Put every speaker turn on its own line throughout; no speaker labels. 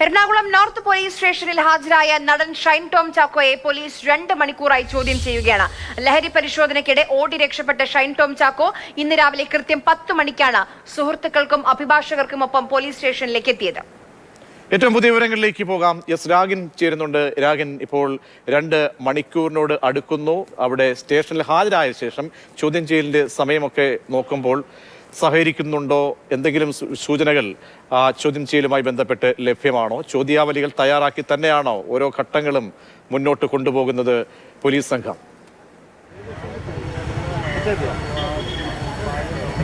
Ernakulam north police സ്റ്റേഷനിൽ ഹാജരായ നടൻ ഷൈൻ ടോം ചാക്കോയെ പോലീസ് 2 മണിക്കൂറായി ചോദ്യം ചെയ്യുകയാണ്. ലഹരി പരിശോധനയ്ക്കിടെ ഓടി രക്ഷപ്പെട്ട ഷൈൻ ടോം ചാക്കോ ഇന്ന് രാവിലെ കൃത്യം 10 മണിക്കാണ് സുഹൃത്തുക്കൾക്കും അഭിഭാഷകർക്കുമൊപ്പം പോലീസ് സ്റ്റേഷനിലേക്ക് എത്തിയത്.
ഏറ്റവും പുതിയ വിവരങ്ങളിലേക്ക് പോകാം. എസ് രാഗിൻ ചേരുന്നുണ്ട്. രാഗിൻ, ഇപ്പോൾ 2 മണിക്കൂറിനോട് അടുക്കുന്നു. അവിടെ സ്റ്റേഷനിൽ ഹാജരായ ശേഷം ചോദ്യം ചെയ്യലിന്റെ സമയമൊക്കെ നോക്കുമ്പോൾ സഹകരിക്കുന്നുണ്ടോ? എന്തെങ്കിലും സൂചനകൾ ചോദ്യം ചെയ്യലുമായി ബന്ധപ്പെട്ട് ലഭ്യമാണോ? ചോദ്യാവലികൾ തയ്യാറാക്കി തന്നെയാണോ ഓരോ ഘട്ടങ്ങളും മുന്നോട്ട് കൊണ്ടുപോകുന്നത് പോലീസ് സംഘം?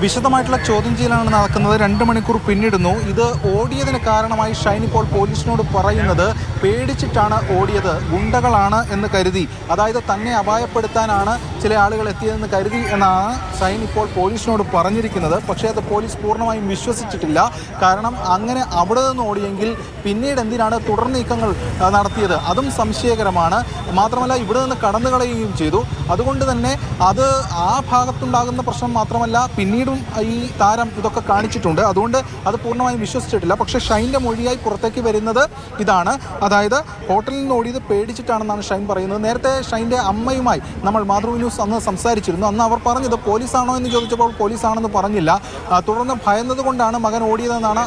വിശദമായിട്ടുള്ള ചോദ്യം ചെയ്യലാണ് നടക്കുന്നത്. 2 മണിക്കൂർ പിന്നിടുന്നു. ഇത് ഓടിയതിന് കാരണമായി ഷൈൻ ഇപ്പോൾ പോലീസിനോട് പറയുന്നത് പേടിച്ചിട്ടാണ് ഓടിയത്, ഗുണ്ടകളാണ് എന്ന് കരുതി, അതായത് തന്നെ അപായപ്പെടുത്താനാണ് ചില ആളുകൾ എത്തിയതെന്ന് കരുതി എന്നാണ് ഷൈൻ ഇപ്പോൾ പോലീസിനോട് പറഞ്ഞിരിക്കുന്നത്. പക്ഷേ അത് പോലീസ് പൂർണ്ണമായും വിശ്വസിച്ചിട്ടില്ല. കാരണം അങ്ങനെ അവിടെ നിന്ന് ഓടിയെങ്കിൽ പിന്നീട് എന്തിനാണ് തുടർ നീക്കങ്ങൾ നടത്തിയത്, അതും സംശയകരമാണ്. മാത്രമല്ല ഇവിടെ നിന്ന് കടന്നു കളയുകയും ചെയ്തു. അതുകൊണ്ട് തന്നെ അത് ആ ഭാഗത്തുണ്ടാകുന്ന പ്രശ്നം മാത്രമല്ല, പിന്നീട് ഈ താരം ഇതൊക്കെ കാണിച്ചിട്ടുണ്ട്. അതുകൊണ്ട് അത് പൂർണ്ണമായും വിശ്വസിച്ചിട്ടില്ല. പക്ഷേ ഷൈൻ്റെ മൊഴിയായി പുറത്തേക്ക് വരുന്നത് ഇതാണ്, അതായത് ഹോട്ടലിൽ നിന്ന് ഓടിയത് പേടിച്ചിട്ടാണെന്നാണ് ഷൈൻ പറയുന്നത്. നേരത്തെ ഷൈൻ്റെ അമ്മയുമായി നമ്മൾ മാതൃഭൂമി ന്യൂസ് അന്ന് സംസാരിച്ചിരുന്നു. അന്ന് അവർ പറഞ്ഞത് പോലീസാണോ എന്ന് ചോദിച്ചപ്പോൾ പോലീസാണെന്ന് പറഞ്ഞില്ല. തുടർന്ന് ഭയന്നത് കൊണ്ടാണ് മകൻ ഓടിയതെന്നാണ്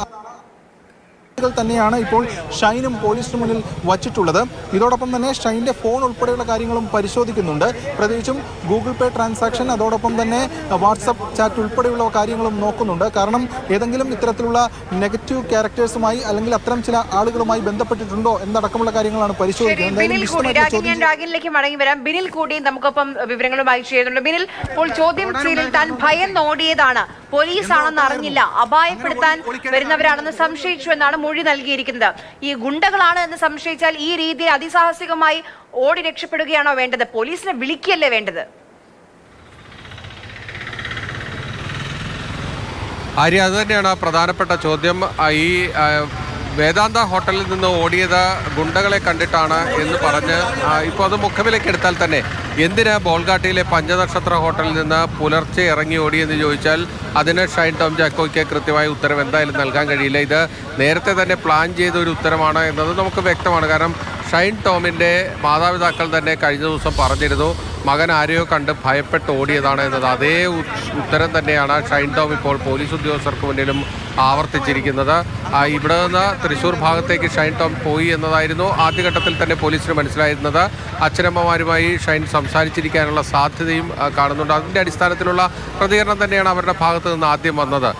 തന്നെയാണ് ഇപ്പോൾ ഷൈനും പോലീസിന് മുന്നിൽ വച്ചിട്ടുള്ളത്. ഇതോടൊപ്പം തന്നെ ഷൈൻ്റെ ഫോൺ ഉൾപ്പെടെയുള്ള കാര്യങ്ങളും പരിശോധിക്കുന്നുണ്ട്. പ്രത്യേകിച്ചും ഗൂഗിൾ പേ ട്രാൻസാക്ഷൻ, അതോടൊപ്പം തന്നെ വാട്സപ്പ് ചാറ്റ് ഉൾപ്പെടെയുള്ള കാര്യങ്ങളും നോക്കുന്നുണ്ട്. കാരണം ഏതെങ്കിലും ഇത്തരത്തിലുള്ള നെഗറ്റീവ് ക്യാരക്ടേഴ്സുമായി അല്ലെങ്കിൽ അത്തരം ചില ആളുകളുമായി ബന്ധപ്പെട്ടിട്ടുണ്ടോ എന്നടക്കമുള്ള കാര്യങ്ങളാണ് പരിശോധിക്കുന്നത്.
രാഗിനിലേക്ക് മടങ്ങി വരാം. ബിനിൽ കൂടി നമുക്കൊപ്പം വിവരങ്ങളുമായി ചെയ്യുന്നുണ്ട്. ബിനിൽ, ഇപ്പോൾ ചോദ്യം ചെയ്യലിൽ താൻ ഭയന്നോടിയതാണ്, പോലീസാണെന്ന് അറിഞ്ഞില്ല, അപായപ്പെടുത്താൻ വരുന്നവരാണെന്ന് സംശയിച്ചു എന്നാണ് മൊഴി നൽകിയിരിക്കുന്നത്. ഈ ഗുണ്ടകളാണ് എന്ന് സംശയിച്ചാൽ ഈ രീതിയിൽ അതിസാഹസികമായി ഓടി രക്ഷപ്പെടുകയാണോ വേണ്ടത്? പോലീസിനെ വിളിക്കുകയല്ലേ വേണ്ടത്?
ആര്യ, അത് തന്നെയാണ് പ്രധാനപ്പെട്ട ചോദ്യം. ഈ വേദാന്ത ഹോട്ടലിൽ നിന്ന് ഓടിയത് ഗുണ്ടകളെ കണ്ടിട്ടാണ് എന്ന് പറഞ്ഞ് ഇപ്പോൾ അത് മുഖവിലേക്ക് എടുത്താൽ തന്നെ എന്തിനാ ബോൾഗാട്ടിയിലെ പഞ്ചനക്ഷത്ര ഹോട്ടലിൽ നിന്ന് പുലർച്ചെ ഇറങ്ങി ഓടിയെന്ന് ചോദിച്ചാൽ അതിന് ഷൈൻ ടോം ചാക്കോയ്ക്ക് കൃത്യമായ ഉത്തരം എന്തായാലും നൽകാൻ കഴിയില്ല. ഇത് നേരത്തെ തന്നെ പ്ലാൻ ചെയ്ത ഒരു ഉത്തരമാണ് എന്നത് നമുക്ക് വ്യക്തമാണ്. കാരണം ഷൈൻ ടോമിൻ്റെ മാതാപിതാക്കൾ തന്നെ കഴിഞ്ഞ ദിവസം പറഞ്ഞിരുന്നു മകൻ ആരെയോ കണ്ട് ഭയപ്പെട്ട് ഓടിയതാണ് എന്നത്. അതേ ഉത്തരം തന്നെയാണ് ഷൈൻ ടോം ഇപ്പോൾ പോലീസ് ഉദ്യോഗസ്ഥർക്ക് മുന്നിലും ആവർത്തിച്ചിരിക്കുന്നത്. ഇവിടെ നിന്ന് തൃശ്ശൂർ ഭാഗത്തേക്ക് ഷൈൻ ടോം പോയി എന്നതായിരുന്നു ആദ്യഘട്ടത്തിൽ തന്നെ പോലീസിന് മനസ്സിലായിരുന്നത്. അച്ഛനമ്മമാരുമായി ഷൈൻ സംസാരിച്ചിരിക്കാനുള്ള സാധ്യതയും കാണുന്നുണ്ട്. അതിൻ്റെ അടിസ്ഥാനത്തിലുള്ള പ്രതികരണം തന്നെയാണ് അവരുടെ ഭാഗത്ത് നിന്ന് ആദ്യം വന്നത്.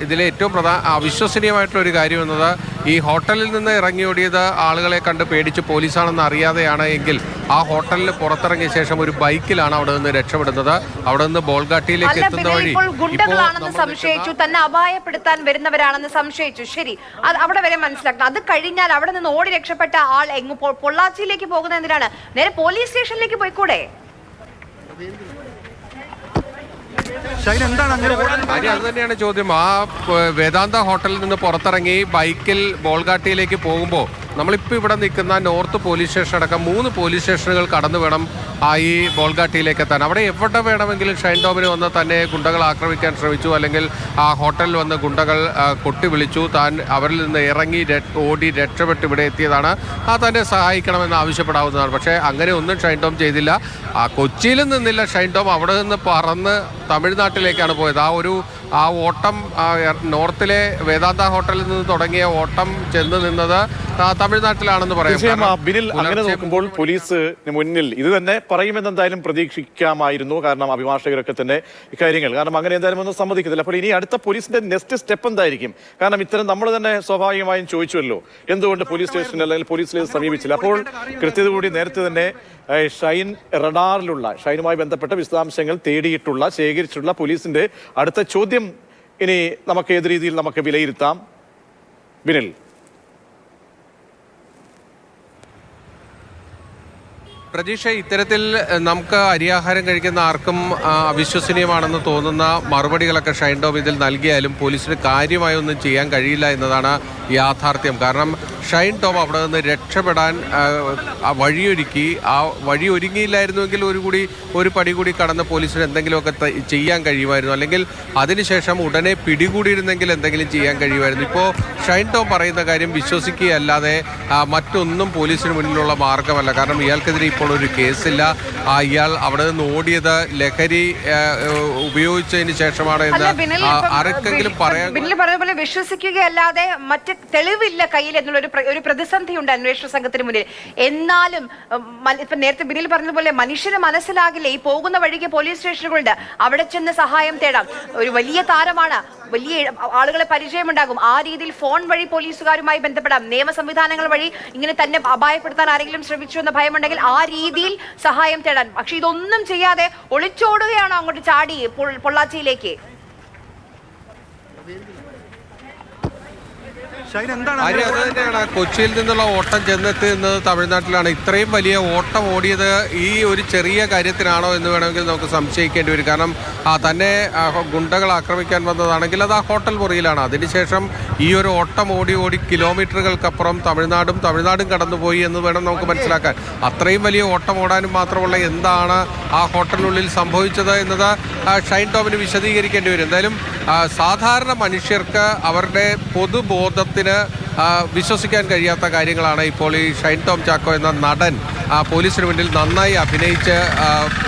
ഇതിലെ ഏറ്റവും അവിശ്വസനീയമായിട്ടുള്ള ഒരു കാര്യം എന്നത് ഈ ഹോട്ടലിൽ നിന്ന് ഇറങ്ങിയോടിയത് ആളുകളെ കണ്ട് പേടിച്ച് പോലീസാണെന്ന് അറിയാതെയാണ് എങ്കിൽ ആ ഹോട്ടലിൽ പുറത്തിറങ്ങിയ ശേഷം ഒരു ബൈക്കിലാണ് അവിടെ നിന്ന് രക്ഷപ്പെടുന്നത്. അവിടെ നിന്ന് ബോൾഗാട്ടിയിലേക്ക് എത്തുന്ന വഴി
ഗുണ്ടകളാണെന്ന് സംശയിച്ചു, തന്നെ അപായപ്പെടുത്താൻ വരുന്നവരാണെന്ന് സംശയിച്ചു. ശരി, അത് അവിടെ വരെ മനസ്സിലാക്കണം. അത് കഴിഞ്ഞാൽ അവിടെ നിന്ന് ഓടി രക്ഷപ്പെട്ട ആൾ എങ്ങ് പൊള്ളാച്ചിയിലേക്ക് പോകുന്നത് എന്തിനാണ്? നേരെ പോലീസ് സ്റ്റേഷനിലേക്ക് പോയിക്കൂടെ?
അത് തന്നെയാണ് ചോദ്യം. ആ വേദാന്ത ഹോട്ടലിൽ നിന്ന് പുറത്തിറങ്ങി ബൈക്കിൽ ബോൾഗാട്ടിയിലേക്ക് പോകുമ്പോൾ നമ്മളിപ്പോൾ ഇവിടെ നിൽക്കുന്ന നോർത്ത് പോലീസ് സ്റ്റേഷൻ അടക്കം 3 പോലീസ് സ്റ്റേഷനുകൾ കടന്നു വേണം ഈ ബോൾഗാട്ടിയിലേക്ക് എത്താൻ. അവിടെ എവിടെ വേണമെങ്കിലും ഷൈൻ ടോമിന് വന്ന് തന്നെ ഗുണ്ടകൾ ആക്രമിക്കാൻ ശ്രമിച്ചു, അല്ലെങ്കിൽ ആ ഹോട്ടലിൽ വന്ന് ഗുണ്ടകൾ കൊട്ടി വിളിച്ചു, താൻ അവരിൽ നിന്ന് ഇറങ്ങി ഓടി രക്ഷപ്പെട്ട് ഇവിടെ എത്തിയതാണ്, തന്നെ സഹായിക്കണമെന്ന് ആവശ്യപ്പെടാവുന്നതാണ്. പക്ഷേ അങ്ങനെ ഒന്നും ഷൈൻ ടോം ചെയ്തില്ല. കൊച്ചിയിലും നിന്നില്ല ഷൈൻ ടോം, അവിടെ നിന്ന് പറന്ന് തമിഴ്നാട്ടിലേക്കാണ് പോയത്. ആ ഓട്ടം നോർത്തിലെ വേദാന്ത ഹോട്ടലിൽ നിന്ന് തുടങ്ങിയ ഓട്ടം ചെന്ന് നിന്നത് തമിഴ്നാട്ടിലാണെന്ന് പറയാം.
ബിനിൽ, അങ്ങനെ നോക്കുമ്പോൾ പോലീസിന് മുന്നിൽ ഇത് തന്നെ പറയുമെന്നെന്തായാലും പ്രതീക്ഷിക്കാമായിരുന്നു. കാരണം അഭിഭാഷകരൊക്കെ തന്നെ ഇക്കാര്യങ്ങൾ കാരണം അങ്ങനെ എന്തായാലും ഒന്നും സമ്മതിക്കുന്നില്ല. അപ്പോൾ ഇനി അടുത്ത പോലീസിന്റെ നെക്സ്റ്റ് സ്റ്റെപ്പ് എന്തായിരിക്കും? കാരണം ഇത്തരം നമ്മൾ തന്നെ സ്വാഭാവികമായും ചോദിച്ചുവല്ലോ എന്തുകൊണ്ട് പോലീസ് സ്റ്റേഷനിൽ അല്ലെങ്കിൽ പോലീസിലേക്ക് സമീപിച്ചില്ല. അപ്പോൾ കൃത്യത കൂടി നേരത്തെ തന്നെ ഷൈൻ റഡാറിലുള്ള ഷൈനുമായി ബന്ധപ്പെട്ട വിശദാംശങ്ങൾ തേടിയിട്ടുള്ള ശേഖരിച്ചിട്ടുള്ള പോലീസിന്റെ അടുത്ത ചോദ്യം ഇനി നമുക്ക് ഏത് രീതിയിൽ നമുക്ക് വിലയിരുത്താം? ബിനിൽ,
പ്രതീക്ഷ, ഇത്തരത്തിൽ നമുക്ക് അരിയാഹാരം കഴിക്കുന്ന ആർക്കും അവിശ്വസനീയമാണെന്ന് തോന്നുന്ന മറുപടികളൊക്കെ ഷൈൻ ടോം ഇതിൽ നൽകിയാലും പോലീസിന് കാര്യമായി ഒന്നും ചെയ്യാൻ കഴിയില്ല എന്നതാണ് യാഥാർത്ഥ്യം. കാരണം ഷൈൻ ടോം അവിടെ നിന്ന് രക്ഷപ്പെടാൻ വഴിയൊരുക്കി. ആ വഴി ഒരുങ്ങിയില്ലായിരുന്നുവെങ്കിൽ ഒരു പടി കൂടി കടന്ന് പോലീസിന് എന്തെങ്കിലുമൊക്കെ ചെയ്യാൻ കഴിയുമായിരുന്നു, അല്ലെങ്കിൽ അതിനുശേഷം ഉടനെ പിടികൂടിയിരുന്നെങ്കിൽ എന്തെങ്കിലും ചെയ്യാൻ കഴിയുമായിരുന്നു. ഇപ്പോൾ ഷൈൻ ടോം പറയുന്ന കാര്യം വിശ്വസിക്കുകയല്ലാതെ മറ്റൊന്നും പോലീസിന് മുന്നിലുള്ള മാർഗമല്ല. കാരണം ഇയാൾക്കെതിരെ ഇപ്പോൾ ഒരു കേസില്ല. ഇയാൾ അവിടെ നിന്ന് ഓടിയത് ലഹരി ഉപയോഗിച്ചതിന് ശേഷമാണ് എന്ന് ആർക്കെങ്കിലും പറയാൻ
പറഞ്ഞ പോലെ വിശ്വസിക്കുകയല്ലാതെ മറ്റ് തെളിവില്ല കയ്യിൽ എന്നുള്ള ഒരു പ്രതിസന്ധി ഉണ്ട് അന്വേഷണ സംഘത്തിന് മുന്നിൽ. എന്നാലും ഇപ്പൊ നേരത്തെ ബിനിൽ പറഞ്ഞതുപോലെ മനുഷ്യന് മനസ്സിലാകില്ല, ഈ പോകുന്ന വഴിക്ക് പോലീസ് സ്റ്റേഷനുകളുണ്ട്, അവിടെ ചെന്ന് സഹായം തേടാം. ഒരു വലിയ താരമാണ്, വലിയ ആളുകളെ പരിചയമുണ്ടാകും. ആ രീതിയിൽ ഫോൺ വഴി പോലീസുകാരുമായി ബന്ധപ്പെടാം. നിയമ സംവിധാനങ്ങൾ വഴി ഇങ്ങനെ തന്നെ അപായപ്പെടുത്താൻ ആരെങ്കിലും ശ്രമിച്ചു എന്ന ഭയമുണ്ടെങ്കിൽ ആ രീതിയിൽ സഹായം തേടാൻ. പക്ഷെ ഇതൊന്നും ചെയ്യാതെ ഒളിച്ചോടുകയാണോ അങ്ങോട്ട് ചാടി പൊള്ളാച്ചിയിലേക്ക്?
അത് തന്നെയാണ്. കൊച്ചിയിൽ നിന്നുള്ള ഓട്ടം ചെന്നെത്തുന്നത് തമിഴ്നാട്ടിലാണ്. ഇത്രയും വലിയ ഓട്ടം ഓടിയത് ഈ ഒരു ചെറിയ കാര്യത്തിനാണോ എന്ന് വേണമെങ്കിൽ നമുക്ക് സംശയിക്കേണ്ടി വരും. കാരണം തന്നെ ഗുണ്ടകൾ ആക്രമിക്കാൻ വന്നതാണെങ്കിൽ അത് ആ ഹോട്ടൽ മുറിയിലാണ്. അതിനുശേഷം ഈ ഒരു ഓട്ടം ഓടി കിലോമീറ്ററുകൾക്കപ്പുറം തമിഴ്നാടും കടന്നുപോയി എന്ന് വേണം നമുക്ക് മനസ്സിലാക്കാൻ. അത്രയും വലിയ ഓട്ടം ഓടാനും മാത്രമുള്ള എന്താണ് ആ ഹോട്ടലിനുള്ളിൽ സംഭവിച്ചത് എന്നത് ഷൈൻ ടോമിന് വിശദീകരിക്കേണ്ടി വരും. എന്തായാലും സാധാരണ മനുഷ്യർക്ക് അവരുടെ പൊതുബോധത്തിന് വിശ്വസിക്കാൻ കഴിയാത്ത കാര്യങ്ങളാണ് ഇപ്പോൾ ഈ ഷൈൻ ടോം ചാക്കോ എന്ന നടൻ പോലീസിന് മുന്നിൽ നന്നായി അഭിനയിച്ച്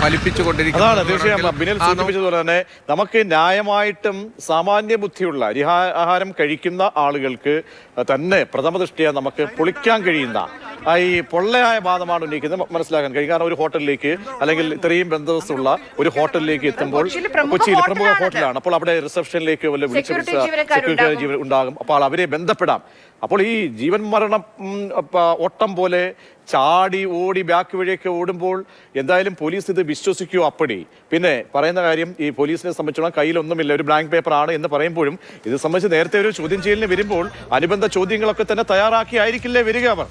ഫലിപ്പിച്ചുകൊണ്ടിരിക്കുന്നത്.
തീർച്ചയായും ബിനിൽ സൂചിപ്പിച്ചതുപോലെ തന്നെ നമുക്ക് ന്യായമായിട്ടും സാമാന്യ ബുദ്ധിയുള്ള ആഹാരം കഴിക്കുന്ന ആളുകൾക്ക് തന്നെ പ്രഥമ ദൃഷ്ടിയ നമുക്ക് പൊളിക്കാൻ കഴിയുന്ന ഈ പൊള്ളയായ വാദമാണ് ഉന്നയിക്കുന്നത് മനസ്സിലാക്കാൻ കഴിയും. കാരണം ഒരു ഹോട്ടലിലേക്ക് അല്ലെങ്കിൽ ഇത്രയും ബന്ധുള്ള ഒരു ഹോട്ടലിലേക്ക് എത്തുമ്പോൾ കൊച്ചിയിൽ പ്രമുഖ ഹോട്ടലാണ്, അപ്പോൾ അവിടെ റിസപ്ഷനിലേക്ക് സെക്യൂരിറ്റി ഉണ്ടാകും. അപ്പോൾ അവരെ ബന്ധപ്പെടാം. അപ്പോൾ ഈ ജീവൻ മരണം ഓട്ടം പോലെ ചാടി ഓടി ബാക്ക് വഴിയൊക്കെ ഓടുമ്പോൾ എന്തായാലും പോലീസ് ഇത് വിശ്വസിക്കുമോ? അപ്പടി പിന്നെ പറയുന്ന കാര്യം, ഈ പോലീസിനെ സംബന്ധിച്ചോളം കയ്യിലൊന്നുമില്ല, ഒരു ബ്ലാങ്ക് പേപ്പർ ആണ് എന്ന് പറയുമ്പോഴും ഇത് സംബന്ധിച്ച് നേരത്തെ ഒരു ചോദ്യം ചെയ്യലിന് വരുമ്പോൾ അനുബന്ധ ചോദ്യങ്ങളൊക്കെ തന്നെ തയ്യാറാക്കി ആയിരിക്കില്ലേ വരിക അവർ?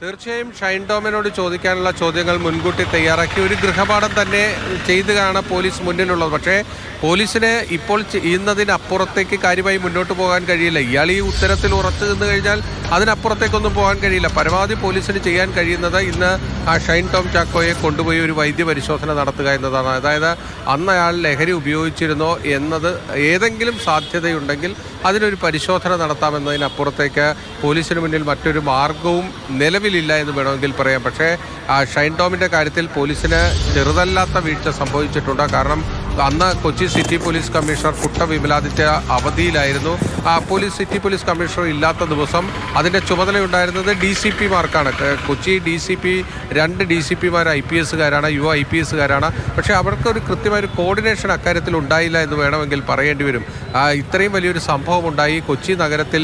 തീർച്ചയായും ഷൈൻ ടോമിനോട് ചോദിക്കാനുള്ള ചോദ്യങ്ങൾ മുൻകൂട്ടി തയ്യാറാക്കി ഒരു ഗൃഹപാഠം തന്നെ ചെയ്തുകയാണ് പോലീസ് മുന്നിലുള്ളത്. പക്ഷേ പോലീസിന് ഇപ്പോൾ ചെയ്യുന്നതിനപ്പുറത്തേക്ക് കാര്യമായി മുന്നോട്ട് പോകാൻ കഴിയില്ല. ഇയാൾ ഈ ഉത്തരത്തിൽ ഉറച്ചു നിന്ന് കഴിഞ്ഞാൽ അതിനപ്പുറത്തേക്കൊന്നും പോകാൻ കഴിയില്ല. പരമാവധി പോലീസിന് ചെയ്യാൻ കഴിയുന്നത് ഇന്ന് ആ ഷൈൻ ടോം ചാക്കോയെ കൊണ്ടുപോയി ഒരു വൈദ്യ പരിശോധന നടത്തുക എന്നതാണ്. അതായത് അന്ന് അയാൾ ലഹരി ഉപയോഗിച്ചിരുന്നോ എന്നത് ഏതെങ്കിലും സാധ്യതയുണ്ടെങ്കിൽ അതിനൊരു പരിശോധന നടത്താമെന്നതിനപ്പുറത്തേക്ക് പോലീസിന് മുന്നിൽ മറ്റൊരു മാർഗവും നിലവിലില്ല എന്ന് വേണമെങ്കിൽ പറയാം. പക്ഷേ ഷൈൻ ടോമിൻ്റെ കാര്യത്തിൽ പോലീസിന് ചെറുതല്ലാത്ത വീഴ്ച സംഭവിച്ചിട്ടുണ്ട്. കാരണം അന്ന് കൊച്ചി സിറ്റി പോലീസ് കമ്മീഷണർ കുട്ട വിമലാദിത്യ അവധിയിലായിരുന്നു. സിറ്റി പോലീസ് കമ്മീഷണർ ഇല്ലാത്ത ദിവസം അതിൻ്റെ ചുമതലയുണ്ടായിരുന്നത് DCP-മാർക്കാണ്. കൊച്ചി DCP 2 DCP-മാർ IPS-കാരാണ്, യുവ IPS-കാരാണ്. പക്ഷേ അവർക്കൊരു കൃത്യമായൊരു കോർഡിനേഷൻ അക്കാര്യത്തിൽ ഉണ്ടായില്ല എന്ന് വേണമെങ്കിൽ പറയേണ്ടി വരും. ഇത്രയും വലിയൊരു സംഭവം ഉണ്ടായി കൊച്ചി നഗരത്തിൽ.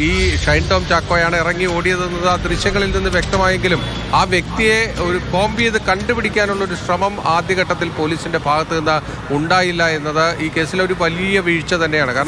ഈ ഷൈൻ ടോം ചാക്കോയാണ് ഇറങ്ങി ഓടിയതെന്നത് ആ ദൃശ്യങ്ങളിൽ നിന്ന് വ്യക്തമായെങ്കിലും ആ വ്യക്തിയെ ഒരു കോംബ് ചെയ്ത് കണ്ടുപിടിക്കാനുള്ളൊരു ശ്രമം ആദ്യഘട്ടത്തിൽ പോലീസിൻ്റെ ഭാഗത്ത് നിന്ന് ഉണ്ടായില്ല എന്നത് ഈ കേസിലെ ഒരു വലിയ വീഴ്ച തന്നെയാണ്. കാരണം